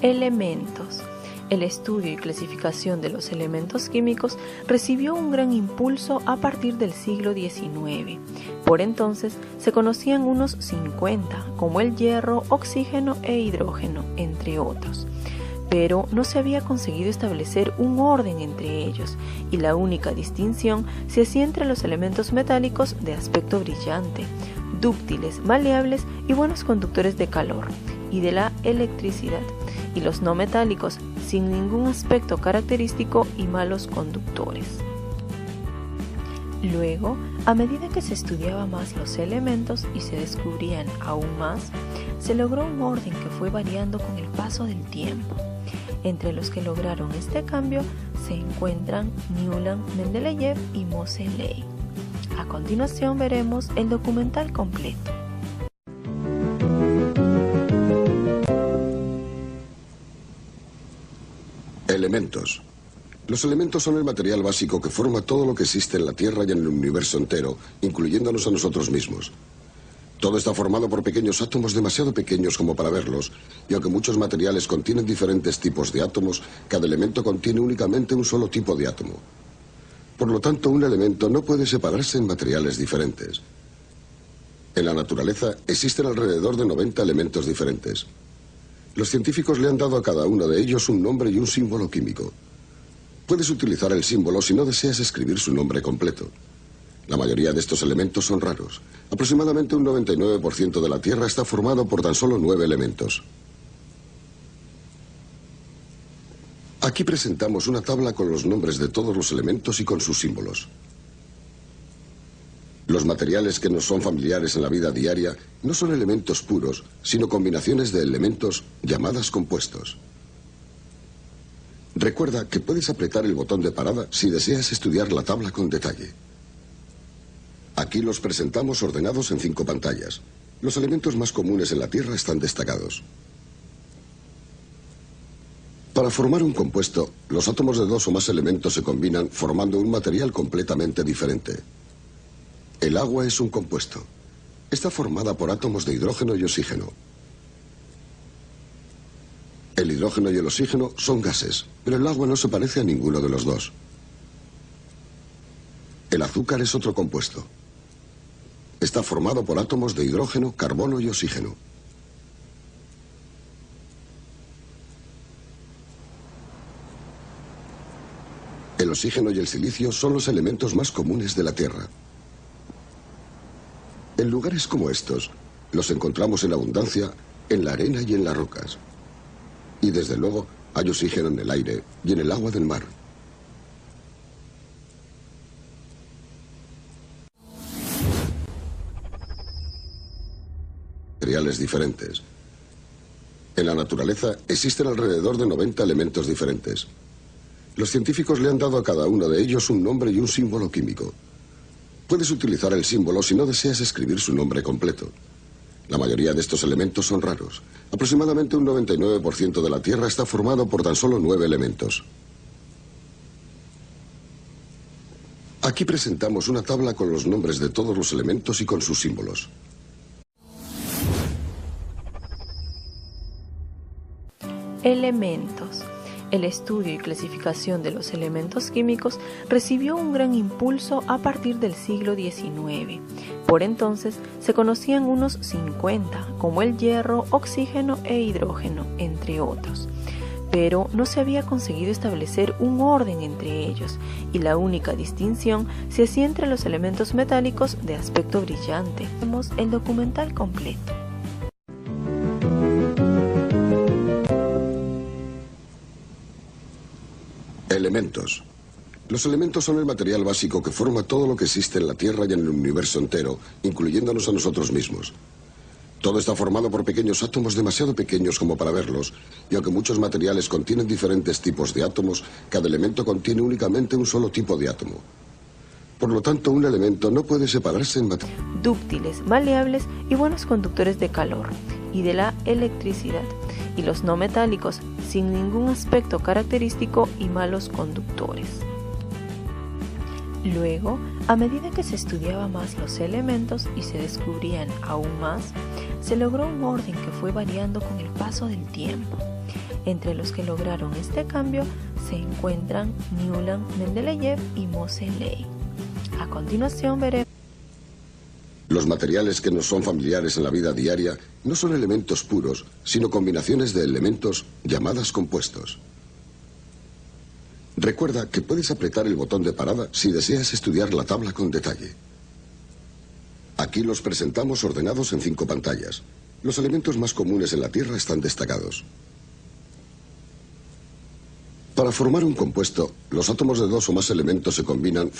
Elementos. El estudio y clasificación de los elementos químicos recibió un gran impulso a partir del siglo XIX. Por entonces se conocían unos 50, como el hierro, oxígeno e hidrógeno, entre otros. Pero no se había conseguido establecer un orden entre ellos, y la única distinción se hacía entre los elementos metálicos de aspecto brillante, dúctiles, maleables y buenos conductores de calor, y de la electricidad, y los no metálicos, sin ningún aspecto característico y malos conductores. Luego, a medida que se estudiaba más los elementos y se descubrían aún más, se logró un orden que fue variando con el paso del tiempo. Entre los que lograron este cambio se encuentran Newland, Mendeleev y Moseley. A continuación veremos el documental completo. Elementos. Los elementos son el material básico que forma todo lo que existe en la Tierra y en el universo entero, incluyéndonos a nosotros mismos. Todo está formado por pequeños átomos demasiado pequeños como para verlos, y aunque muchos materiales contienen diferentes tipos de átomos, cada elemento contiene únicamente un solo tipo de átomo. Por lo tanto, un elemento no puede separarse en materiales diferentes. En la naturaleza existen alrededor de 90 elementos diferentes. Los científicos le han dado a cada uno de ellos un nombre y un símbolo químico. Puedes utilizar el símbolo si no deseas escribir su nombre completo. La mayoría de estos elementos son raros. Aproximadamente un 99% de la Tierra está formado por tan solo 9 elementos. Aquí presentamos una tabla con los nombres de todos los elementos y con sus símbolos. Los materiales que nos son familiares en la vida diaria no son elementos puros, sino combinaciones de elementos llamadas compuestos. Recuerda que puedes apretar el botón de parada si deseas estudiar la tabla con detalle. Aquí los presentamos ordenados en 5 pantallas. Los elementos más comunes en la Tierra están destacados. Para formar un compuesto, los átomos de 2 o más elementos se combinan formando un material completamente diferente. El agua es un compuesto. Está formada por átomos de hidrógeno y oxígeno. El hidrógeno y el oxígeno son gases, pero el agua no se parece a ninguno de los dos. El azúcar es otro compuesto. Está formado por átomos de hidrógeno, carbono y oxígeno. El oxígeno y el silicio son los elementos más comunes de la Tierra. En lugares como estos, los encontramos en abundancia en la arena y en las rocas. Y desde luego, hay oxígeno en el aire y en el agua del mar. Materiales diferentes. En la naturaleza existen alrededor de 90 elementos diferentes. Los científicos le han dado a cada uno de ellos un nombre y un símbolo químico. Puedes utilizar el símbolo si no deseas escribir su nombre completo. La mayoría de estos elementos son raros. Aproximadamente un 99% de la Tierra está formado por tan solo 9 elementos. Aquí presentamos una tabla con los nombres de todos los elementos y con sus símbolos. Elementos. El estudio y clasificación de los elementos químicos recibió un gran impulso a partir del siglo XIX. Por entonces se conocían unos 50, como el hierro, oxígeno e hidrógeno, entre otros. Pero no se había conseguido establecer un orden entre ellos, y la única distinción se hacía entre los elementos metálicos de aspecto brillante. Vemos el documental completo. Elementos. Los elementos son el material básico que forma todo lo que existe en la Tierra y en el universo entero, incluyéndonos a nosotros mismos. Todo está formado por pequeños átomos demasiado pequeños como para verlos, y aunque muchos materiales contienen diferentes tipos de átomos, cada elemento contiene únicamente un solo tipo de átomo. Por lo tanto, un elemento no puede separarse en materiales dúctiles, maleables y buenos conductores de calor, y de la electricidad, y los no metálicos, sin ningún aspecto característico y malos conductores. Luego, a medida que se estudiaba más los elementos y se descubrían aún más, se logró un orden que fue variando con el paso del tiempo. Entre los que lograron este cambio se encuentran Newland, Mendeleev y Moseley. A continuación veremos. Los materiales que nos son familiares en la vida diaria no son elementos puros, sino combinaciones de elementos llamadas compuestos. Recuerda que puedes apretar el botón de parada si deseas estudiar la tabla con detalle. Aquí los presentamos ordenados en 5 pantallas. Los elementos más comunes en la Tierra están destacados. Para formar un compuesto, los átomos de 2 o más elementos se combinan